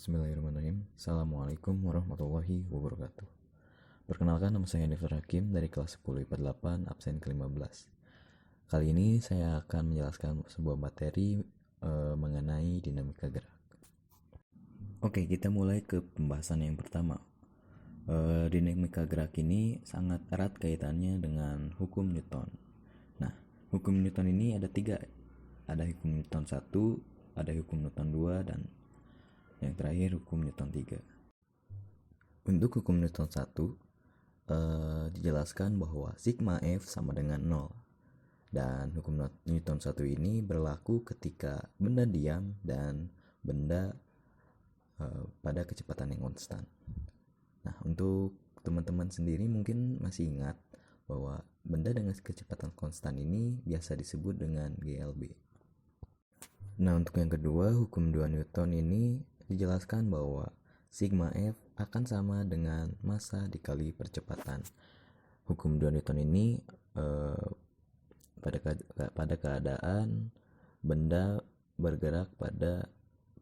Bismillahirrahmanirrahim. Assalamualaikum warahmatullahi wabarakatuh. Perkenalkan, nama saya Devter Hakim dari kelas 10 IPA 8 absen ke-15. Kali ini saya akan menjelaskan sebuah materi mengenai dinamika gerak. Oke, kita mulai ke pembahasan yang pertama. Dinamika gerak ini sangat erat kaitannya dengan hukum Newton. Nah, hukum Newton ini ada 3. Ada hukum Newton 1, ada hukum Newton 2, dan yang terakhir hukum Newton 3. Untuk hukum Newton 1 dijelaskan bahwa sigma F sama dengan 0. Dan hukum Newton 1 ini berlaku ketika benda diam dan benda pada kecepatan yang konstan. Nah, untuk teman-teman sendiri mungkin masih ingat bahwa benda dengan kecepatan konstan ini biasa disebut dengan GLB. Nah, untuk yang kedua, hukum 2 Newton ini dijelaskan bahwa sigma F akan sama dengan massa dikali percepatan. Hukum 2 Newton ini pada keadaan benda bergerak pada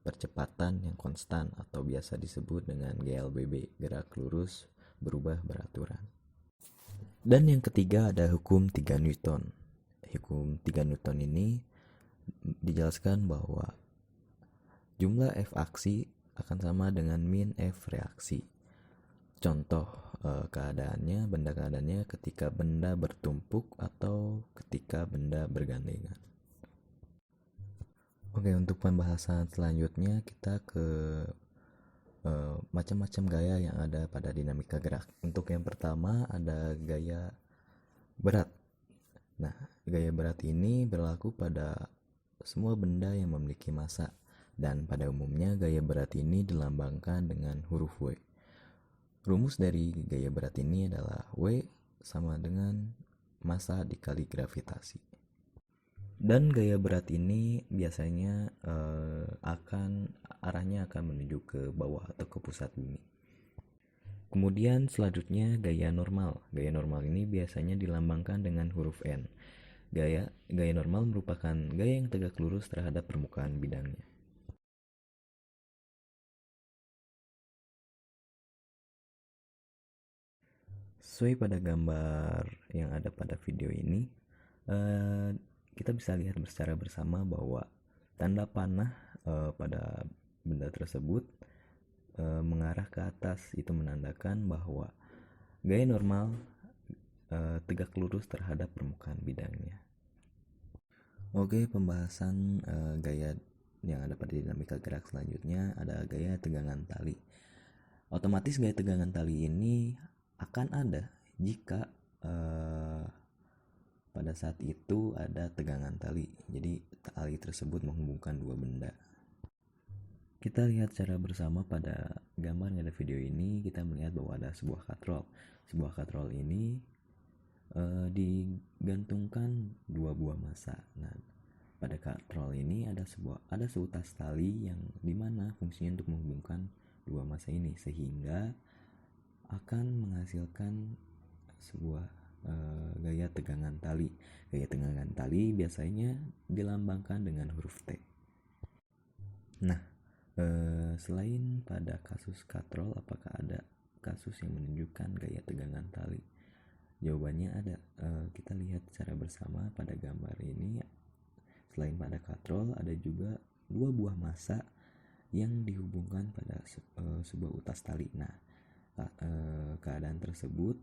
percepatan yang konstan atau biasa disebut dengan GLBB, gerak lurus berubah beraturan. Dan yang ketiga ada hukum 3 Newton. Hukum 3 Newton ini dijelaskan bahwa jumlah F aksi akan sama dengan min F reaksi. Contoh benda keadaannya ketika benda bertumpuk atau ketika benda bergandengan. Oke, untuk pembahasan selanjutnya kita ke macam-macam gaya yang ada pada dinamika gerak. Untuk yang pertama ada gaya berat. Nah, gaya berat ini berlaku pada semua benda yang memiliki massa, dan pada umumnya gaya berat ini dilambangkan dengan huruf W. Rumus dari gaya berat ini adalah W sama dengan massa dikali gravitasi. Dan gaya berat ini biasanya arahnya akan menuju ke bawah atau ke pusat bumi. Kemudian selanjutnya gaya normal. Gaya normal ini biasanya dilambangkan dengan huruf N. Gaya normal merupakan gaya yang tegak lurus terhadap permukaan bidangnya. Sesuai pada gambar yang ada pada video ini, kita bisa lihat secara bersama bahwa tanda panah pada benda tersebut mengarah ke atas. Itu menandakan bahwa gaya normal tegak lurus terhadap permukaan bidangnya. Oke, pembahasan gaya yang ada pada dinamika gerak selanjutnya ada gaya tegangan tali. Otomatis gaya tegangan tali ini akan ada jika pada saat itu ada tegangan tali. Jadi tali tersebut menghubungkan dua benda. Kita lihat secara bersama pada gambar yang ada video ini. Kita melihat bahwa ada sebuah katrol. Sebuah katrol ini digantungkan dua buah massa. Nah, pada katrol ini ada seutas tali yang dimana fungsinya untuk menghubungkan dua massa ini, sehingga akan menghasilkan sebuah gaya tegangan tali. Gaya tegangan tali biasanya dilambangkan dengan huruf T. Nah, selain pada kasus katrol, apakah ada kasus yang menunjukkan gaya tegangan tali? Jawabannya ada. Kita lihat secara bersama pada gambar ini. Selain pada katrol, ada juga dua buah massa yang dihubungkan pada sebuah utas tali. Nah, keadaan tersebut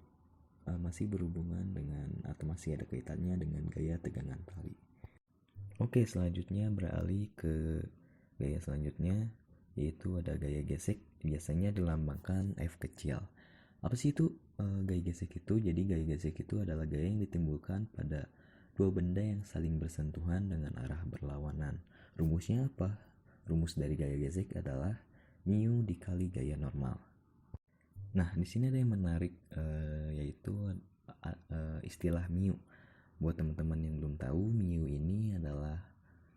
masih berhubungan dengan atau masih ada kaitannya dengan gaya tegangan tali. Oke, selanjutnya beralih ke gaya selanjutnya, yaitu ada gaya gesek. Biasanya dilambangkan F kecil. Apa sih itu gaya gesek itu? Jadi gaya gesek itu adalah gaya yang ditimbulkan pada dua benda yang saling bersentuhan dengan arah berlawanan. Rumusnya apa? Rumus dari gaya gesek adalah mu dikali gaya normal. Nah, di sini ada yang menarik, yaitu istilah mu. Buat teman-teman yang belum tahu, mu ini adalah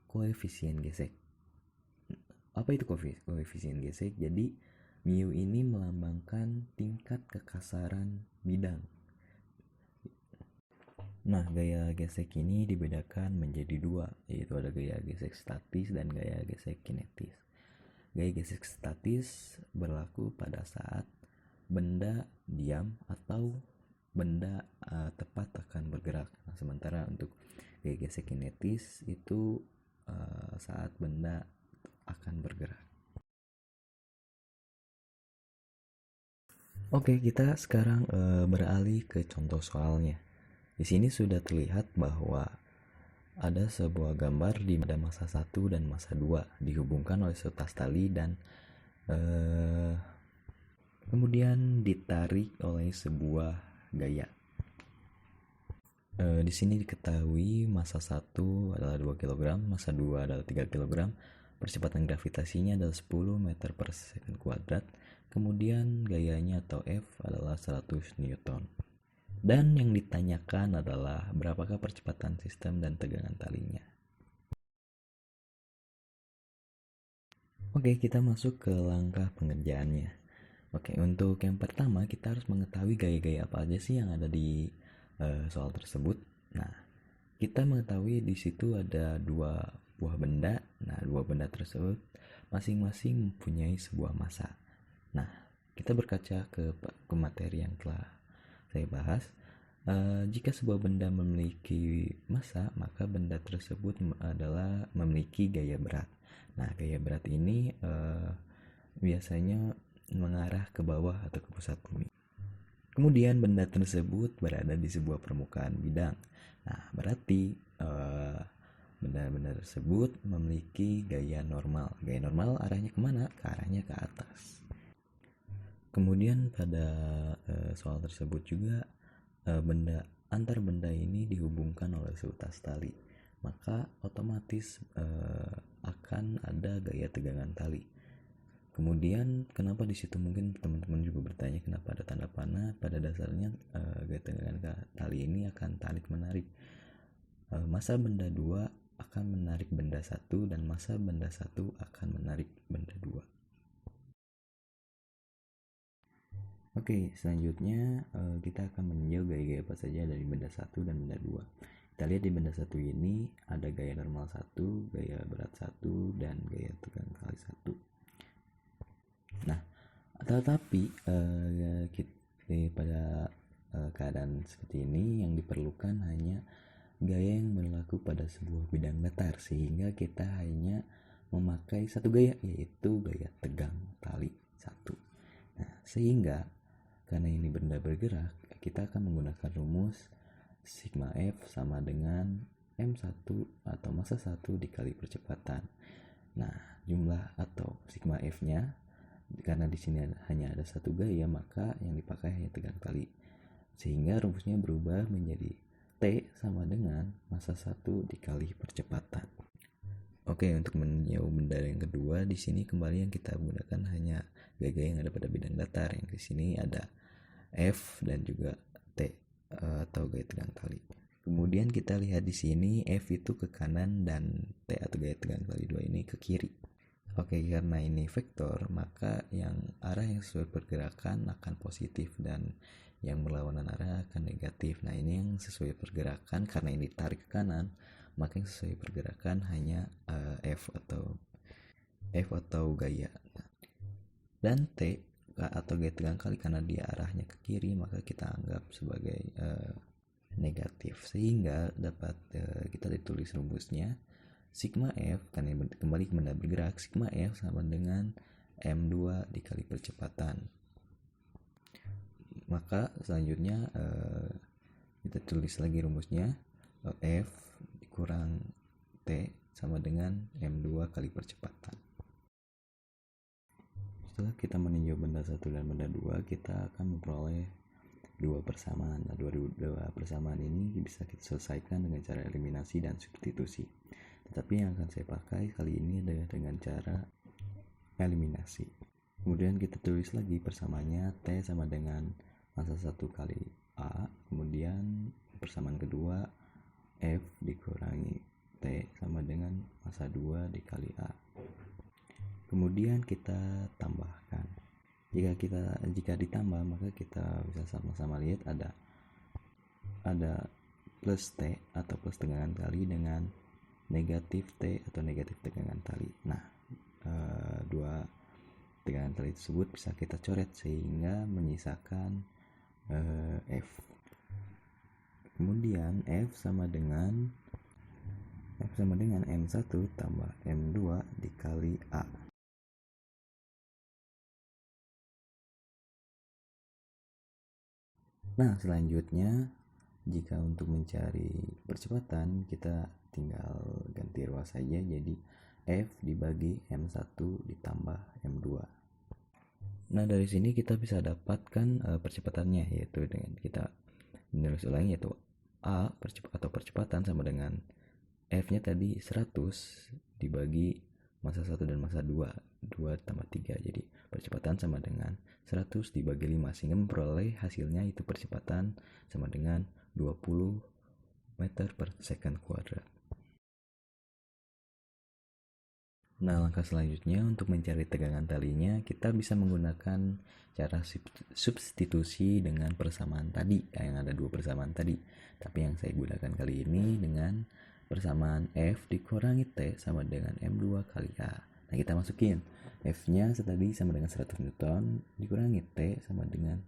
koefisien gesek. Apa itu koefisien gesek? Jadi mu ini melambangkan tingkat kekasaran bidang. Nah, gaya gesek ini dibedakan menjadi dua, yaitu ada gaya gesek statis dan gaya gesek kinetis. Gaya gesek statis berlaku pada saat benda diam atau benda tepat akan bergerak. Nah, sementara untuk gaya gesek kinetis itu saat benda akan bergerak. Oke, kita sekarang beralih ke contoh soalnya. Di sini sudah terlihat bahwa ada sebuah gambar di masa 1 dan masa 2 dihubungkan oleh seutas tali dan kemudian ditarik oleh sebuah gaya. Di sini diketahui masa 1 adalah 2 kg, masa 2 adalah 3 kg, percepatan gravitasinya adalah 10 meter per second kuadrat, kemudian gayanya atau F adalah 100 Newton. Dan yang ditanyakan adalah berapakah percepatan sistem dan tegangan talinya. Oke, kita masuk ke langkah pengerjaannya. Oke, untuk yang pertama kita harus mengetahui gaya-gaya apa aja sih yang ada di soal tersebut. Nah, kita mengetahui di situ ada dua buah benda. Nah, dua benda tersebut masing-masing mempunyai sebuah massa. Nah, kita berkaca ke materi yang telah saya bahas. Jika sebuah benda memiliki massa, maka benda tersebut adalah memiliki gaya berat. Nah, gaya berat ini biasanya mengarah ke bawah atau ke pusat bumi. Kemudian benda tersebut berada di sebuah permukaan bidang. Nah, berarti benda-benda tersebut memiliki gaya normal. Gaya normal arahnya kemana? Ke arahnya ke atas. Kemudian pada soal tersebut juga antar benda ini dihubungkan oleh seutas tali, maka otomatis akan ada gaya tegangan tali. Kemudian kenapa di situ mungkin teman-teman juga bertanya kenapa ada tanda panah? Pada dasarnya gaya tegangan tali ini akan tarik menarik. Massa benda 2 akan menarik benda 1 dan massa benda 1 akan menarik benda 2. Oke, selanjutnya kita akan meninjau gaya-gaya apa saja dari benda 1 dan benda 2. Kita lihat di benda 1 ini ada gaya normal 1, gaya berat 1, dan gaya tegangan tali 1. Nah, tetapi pada keadaan seperti ini yang diperlukan hanya gaya yang berlaku pada sebuah bidang datar, sehingga kita hanya memakai satu gaya, yaitu gaya tegang tali 1. Nah, sehingga karena ini benda bergerak, kita akan menggunakan rumus sigma F sama dengan M1 atau massa 1 dikali percepatan. Nah, jumlah atau sigma F-nya, karena di sini hanya ada satu gaya, maka yang dipakai hanya tegang tali. Sehingga rumusnya berubah menjadi T sama dengan massa 1 dikali percepatan. Oke, untuk meninjau benda yang kedua, di sini kembali yang kita gunakan hanya gaya-gaya yang ada pada bidang datar. Yang di sini ada F dan juga T atau gaya tegang tali. Kemudian kita lihat di sini F itu ke kanan dan T atau gaya tegang tali 2 ini ke kiri. Oke, karena ini vektor, maka yang arah yang sesuai pergerakan akan positif dan yang berlawanan arah akan negatif. Nah, ini yang sesuai pergerakan karena ini tarik ke kanan, maka yang sesuai pergerakan hanya F atau gaya. Dan T atau gaya tegang kali karena dia arahnya ke kiri, maka kita anggap sebagai negatif, sehingga dapat kita ditulis rumusnya sigma F, karena kembali benda bergerak, sigma F sama dengan M2 dikali percepatan. Maka selanjutnya kita tulis lagi rumusnya, F dikurang T sama dengan M2 kali percepatan. Setelah kita meninjau benda 1 dan benda 2, kita akan memperoleh dua persamaan. Nah, dua persamaan ini bisa kita selesaikan dengan cara eliminasi dan substitusi. Tetapi yang akan saya pakai kali ini adalah dengan cara eliminasi. Kemudian kita tulis lagi persamaannya, T sama dengan massa 1 kali A. Kemudian persamaan kedua, F dikurangi T sama dengan massa 2 dikali A. Kemudian kita tambahkan. Jika ditambah, maka kita bisa sama-sama lihat ada plus T atau plus tegangan tali dengan negatif T atau negatif tegangan tali. Nah, dua tegangan tali tersebut bisa kita coret sehingga menyisakan F. Kemudian F sama dengan M1 tambah M2 dikali A. Nah, selanjutnya jika untuk mencari percepatan kita tinggal ganti ruas saja, jadi F dibagi M1 ditambah M2. Nah, dari sini kita bisa dapatkan percepatannya, yaitu dengan kita menulis ulang, yaitu A percepatan sama dengan F-nya tadi 100 dibagi massa 1 dan massa 2 tambah 3, jadi percepatan sama dengan 100 dibagi 5, sehingga memperoleh hasilnya itu percepatan sama dengan 20 meter per second kuadrat. Nah, langkah selanjutnya untuk mencari tegangan talinya, kita bisa menggunakan cara substitusi dengan persamaan tadi, yang ada dua persamaan tadi. Tapi yang saya gunakan kali ini dengan persamaan F dikurangi T sama dengan M2 kali A. Nah, kita masukin F-nya tadi sama dengan 100 Newton dikurangi T sama dengan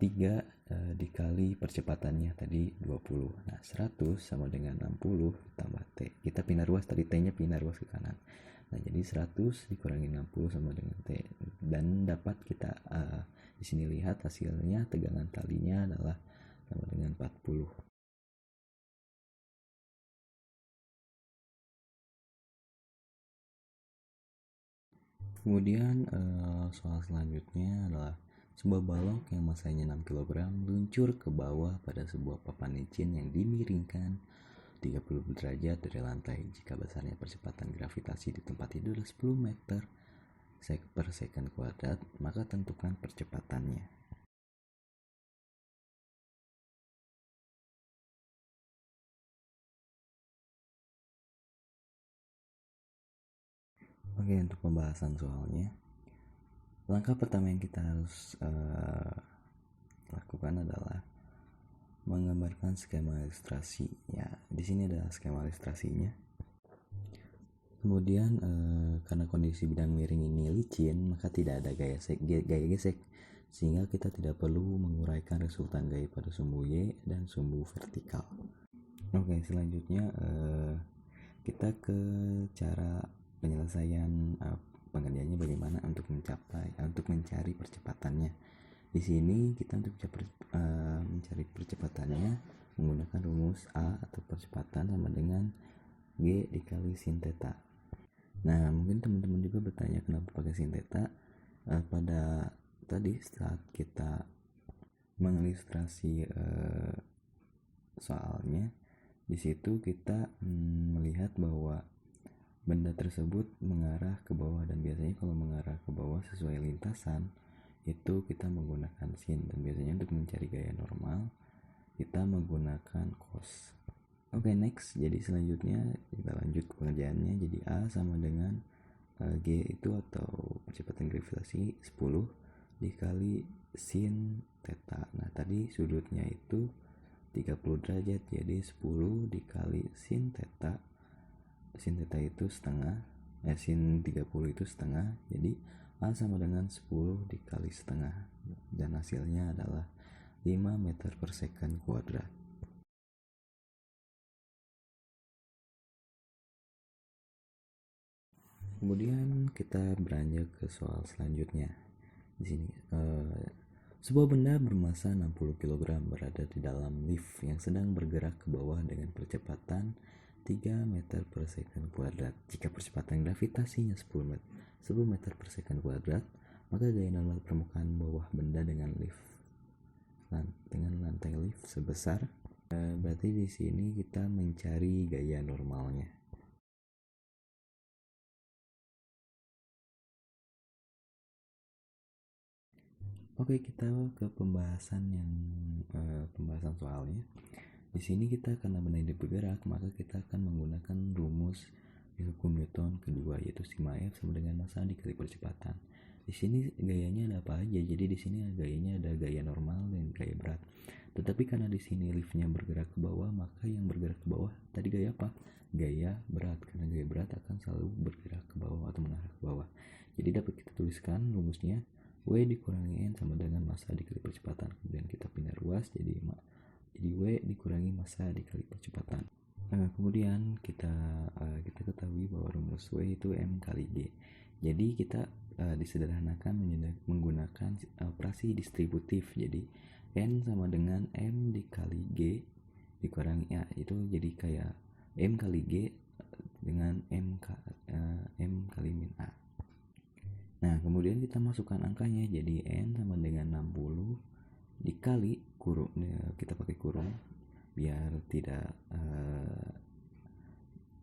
3 dikali percepatannya tadi 20. Nah, 100 sama dengan 60 tambah T. Kita pindah ruas, tadi T-nya pindah ruas ke kanan. Nah, jadi 100 dikurangi 60 sama dengan T. Dan dapat kita di sini lihat hasilnya tegangan talinya adalah sama dengan 40. Kemudian soal selanjutnya adalah sebuah balok yang masanya 6 kg meluncur ke bawah pada sebuah papan licin yang dimiringkan 30 derajat dari lantai. Jika besarnya percepatan gravitasi di tempat itu adalah 10 meter per second kuadrat, maka tentukan percepatannya. Oke, untuk pembahasan soalnya, langkah pertama yang kita harus lakukan adalah menggambarkan skema ilustrasi. Ya, di sini ada skema ilustrasinya. Kemudian karena kondisi bidang miring ini licin, maka tidak ada gaya gesek, sehingga kita tidak perlu menguraikan resultan gaya pada sumbu Y dan sumbu vertikal. Oke, selanjutnya kita ke cara penyelesaian pengerjaannya bagaimana untuk mencari percepatannya. Di sini kita untuk mencari percepatannya menggunakan rumus A atau percepatan sama dengan G dikali sin theta. Nah, mungkin teman-teman juga bertanya kenapa pakai sin theta. Pada tadi saat kita mengilustrasi soalnya, di situ kita melihat bahwa benda tersebut mengarah ke bawah, dan biasanya kalau mengarah ke bawah sesuai lintasan itu kita menggunakan sin, dan biasanya untuk mencari gaya normal kita menggunakan cos. Oke, next. Jadi selanjutnya kita lanjut pengerjaannya. Jadi A sama dengan G itu atau percepatan gravitasi 10 dikali sin theta. Nah, tadi sudutnya itu 30 derajat, jadi 10 dikali sin theta. Sin theta itu setengah, sin 30 itu setengah, jadi A sama dengan 10 dikali setengah, dan hasilnya adalah 5 meter per second kuadrat. Kemudian kita beranjak ke soal selanjutnya. Di sini sebuah benda bermassa 60 kg berada di dalam lift yang sedang bergerak ke bawah dengan percepatan 3 meter per second kuadrat. Jika percepatan gravitasinya 10 meter per second kuadrat, maka gaya normal permukaan bawah benda dengan lantai lift sebesar berarti di sini kita mencari gaya normalnya. Oke, kita ke pembahasan soalnya. Di sini kita karena benda ini bergerak, maka kita akan menggunakan rumus hukum Newton kedua, yaitu sigma F sama dengan massa dikali percepatan. Di sini gayanya ada apa aja? Jadi di sini gayanya ada gaya normal dan gaya berat. Tetapi karena di sini liftnya bergerak ke bawah, maka yang bergerak ke bawah tadi gaya apa? Gaya berat. Karena gaya berat akan selalu bergerak ke bawah atau mengarah ke bawah. Jadi dapat kita tuliskan rumusnya W dikurangi N sama dengan massa dikali percepatan. Kemudian kita pindah ruas jadi W dikurangi massa dikali percepatan. Kemudian kita ketahui bahwa rumus W itu M kali G. Jadi kita disederhanakan menggunakan operasi distributif. Jadi N sama dengan M dikali G dikurangi A, itu jadi kayak M kali G dengan M kali min A. Nah kemudian kita masukkan angkanya, jadi N sama dengan 60 dikali kurung, kita pakai kurung biar tidak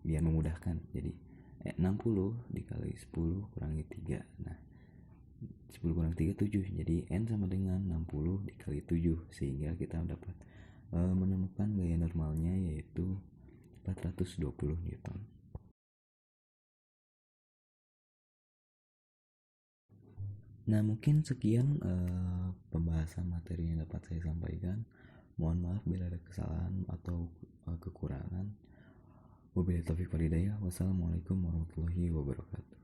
biar memudahkan. Jadi 60 dikali 10 kurangi 3. Nah 10 kurang 3 7. Jadi N sama dengan 60 dikali 7, sehingga kita dapat menemukan gaya normalnya yaitu 420 Newton. Nah mungkin sekian pembahasan materi yang dapat saya sampaikan. Mohon maaf bila ada kesalahan atau kekurangan. Wabillahi taufiq wal hidayah. Wassalamualaikum warahmatullahi wabarakatuh.